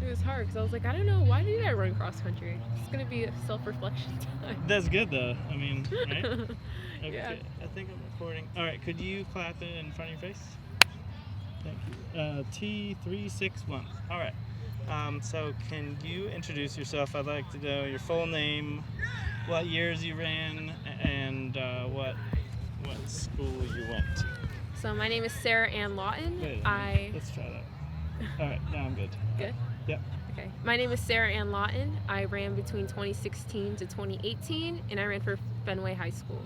it was hard because I was like, I don't know, why did I run cross country? It's going to be a self-reflection time. That's good though. I mean, right? Okay. Yeah. I think I'm recording. All right. Could you clap it in front of your face? Thank you. T361. All right. So can you introduce yourself? I'd like to know your full name, what years you ran, and what school you went to. So my name is Sarah Anne Lawton. Wait, let's try that. All right. Now I'm good. Good? Yep. Okay. My name is Sarah Anne Lawton. I ran between 2016 to 2018, and I ran for Fenway High School.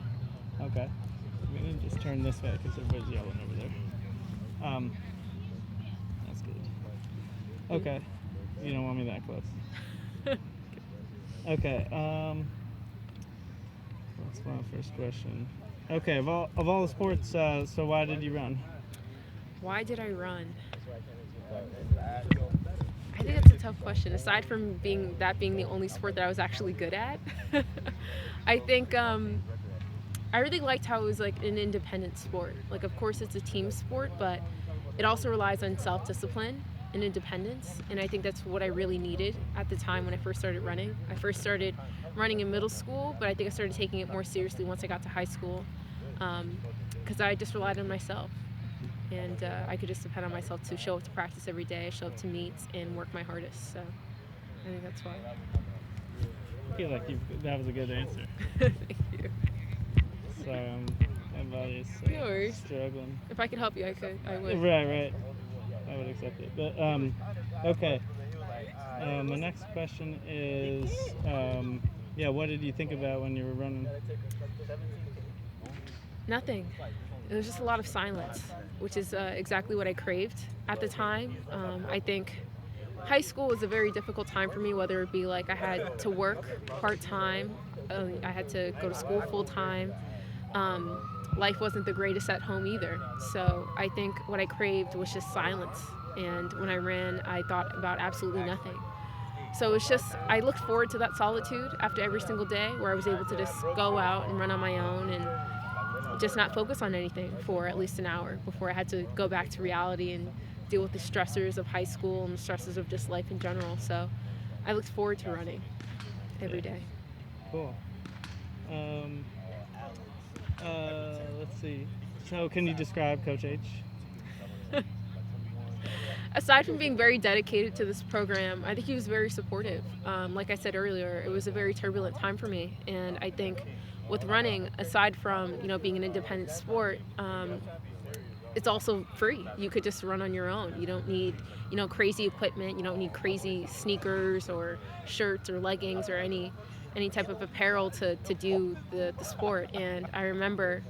Okay. I'm going to just turn this way because everybody's yelling over there. That's good. Okay. You don't want me that close. Okay. That's my first question. Okay. Of all the sports, so why did you run? Why did I run? I think that's a tough question. Aside from being the only sport that I was actually good at, I think I really liked how it was like an independent sport. Like, of course, it's a team sport, but it also relies on self-discipline and independence. And I think that's what I really needed at the time when I first started running. I first started running in middle school, but I think I started taking it more seriously once I got to high school, because I just relied on myself. And I could just depend on myself to show up to practice every day, show up to meets, and work my hardest. So I think that's why. I feel like that was a good answer. Thank you. So my body's No worries. struggling. If I could help you, I would. Right. I would accept it. But okay. My next question is, what did you think about when you were running? Nothing. It was just a lot of silence, which is exactly what I craved at the time. I think high school was a very difficult time for me, whether it be like I had to work part-time, I had to go to school full-time. Life wasn't the greatest at home either. So I think what I craved was just silence. And when I ran, I thought about absolutely nothing. So it's just, I looked forward to that solitude after every single day where I was able to just go out and run on my own and just not focus on anything for at least an hour before I had to go back to reality and deal with the stressors of high school and the stressors of just life in general. So I looked forward to running every day. Cool. Let's see. So can you describe Coach H? Aside from being very dedicated to this program, I think he was very supportive. Like I said earlier, it was a very turbulent time for me, and I think with running, aside from being an independent sport, it's also free. You could just run on your own. You don't need crazy equipment. You don't need crazy sneakers or shirts or leggings or any type of apparel to do the sport. And I remember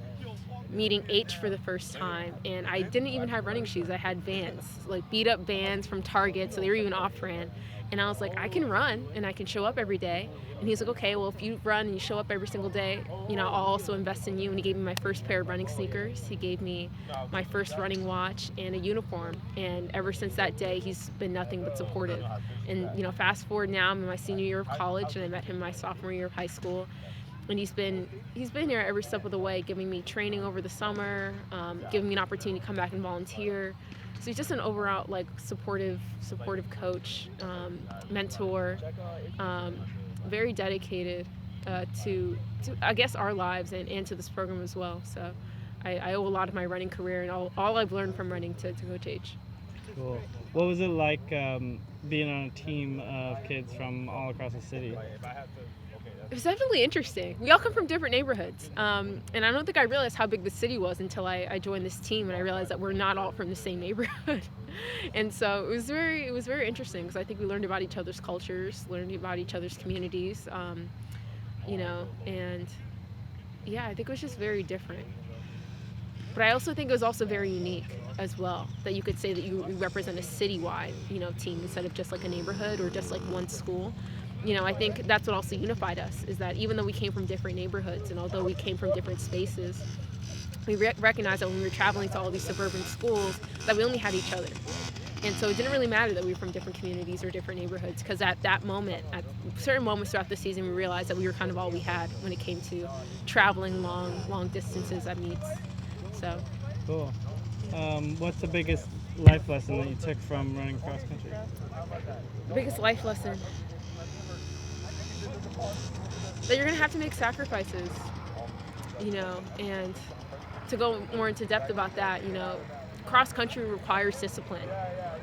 meeting H for the first time, and I didn't even have running shoes. I had Vans, like beat up Vans from Target, so they were even off-brand. And I was like, I can run and I can show up every day. And he's like, okay, well, if you run and you show up every single day, I'll also invest in you. And he gave me my first pair of running sneakers. He gave me my first running watch and a uniform. And ever since that day, he's been nothing but supportive. And fast forward now, I'm in my senior year of college, and I met him my sophomore year of high school. And he's been here every step of the way, giving me training over the summer, giving me an opportunity to come back and volunteer. So he's just an overall supportive coach, mentor, very dedicated to I guess our lives and to this program as well. So I owe a lot of my running career and all I've learned from running to Coach H. Cool. What was it like being on a team of kids from all across the city? It was definitely interesting. We all come from different neighborhoods, and I don't think I realized how big the city was until I joined this team, and I realized that we're not all from the same neighborhood. And so it was very interesting because I think we learned about each other's cultures, learned about each other's communities, and yeah, I think it was just very different. But I also think it was also very unique as well, that you could say that you represent a citywide, team instead of just like a neighborhood or just like one school. I think that's what also unified us, is that even though we came from different neighborhoods and although we came from different spaces, we recognized that when we were traveling to all these suburban schools that we only had each other. And so it didn't really matter that we were from different communities or different neighborhoods, because at that moment, at certain moments throughout the season, we realized that we were kind of all we had when it came to traveling long distances at meets. So. Cool. What's the biggest life lesson that you took from running cross country? Biggest life lesson that you're gonna have to make sacrifices, and to go more into depth about that, cross country requires discipline.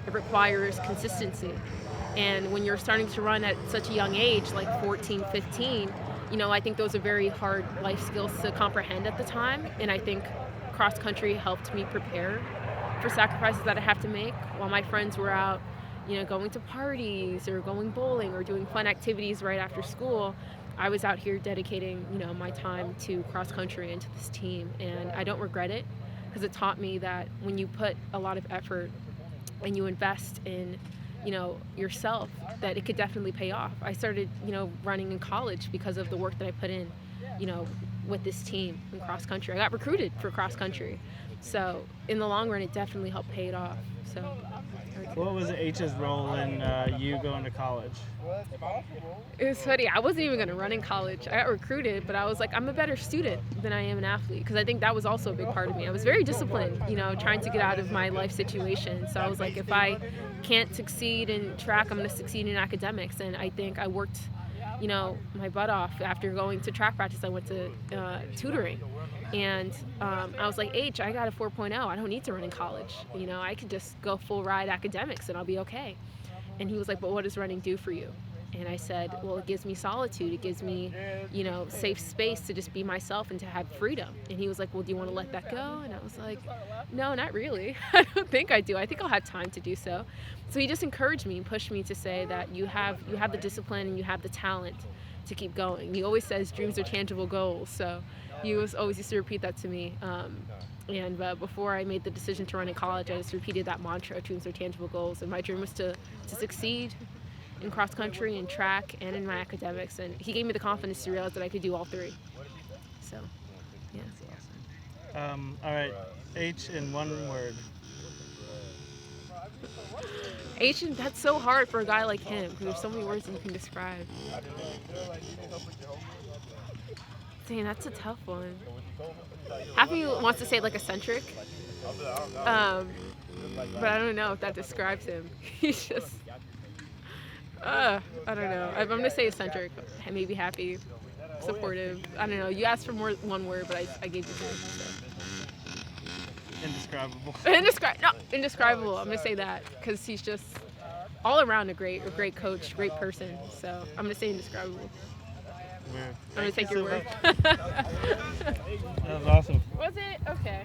It requires consistency. And when you're starting to run at such a young age, like 14, 15, I think those are very hard life skills to comprehend at the time. And I think cross country helped me prepare for sacrifices that I have to make while my friends were out, going to parties or going bowling or doing fun activities right after school. I was out here dedicating, my time to cross country and to this team. And I don't regret it, because it taught me that when you put a lot of effort and you invest in, yourself, that it could definitely pay off. I started, running in college because of the work that I put in, with this team in cross country. I got recruited for cross country. So in the long run, it definitely helped pay it off. So. What was H's role in you going to college? It was funny. I wasn't even going to run in college. I got recruited, but I was like, I'm a better student than I am an athlete, because I think that was also a big part of me. I was very disciplined, trying to get out of my life situation. So I was like, if I can't succeed in track, I'm going to succeed in academics. And I think I worked, my butt off. After going to track practice, I went to tutoring. And I was like, I got a 4.0. I don't need to run in college. I could just go full ride academics and I'll be okay. And he was like, but what does running do for you? And I said, well, it gives me solitude. It gives me, safe space to just be myself and to have freedom. And he was like, well, do you want to let that go? And I was like, no, not really. I don't think I do. I think I'll have time to do so. So he just encouraged me and pushed me to say that you have the discipline and you have the talent to keep going. He always says dreams are tangible goals. So he always used to repeat that to me. And before I made the decision to run in college, I just repeated that mantra: dreams are tangible goals. And my dream was to succeed in cross country and track and in my academics. And he gave me the confidence to realize that I could do all three. So, yeah. That's awesome. All right, H in one word. H, that's so hard for a guy like him, because there's so many words that you can describe. Dang, that's a tough one. Half of me wants to say like eccentric, but I don't know if that describes him. He's just, I don't know. I'm gonna say eccentric, maybe happy, supportive. I don't know. You asked for one word, but I gave you two. So. Indescribable. Indescribable. I'm gonna say that because he's just all around a great coach, great person. So I'm gonna say indescribable. Weird. I'm gonna take your word. That was awesome. Was it? Okay.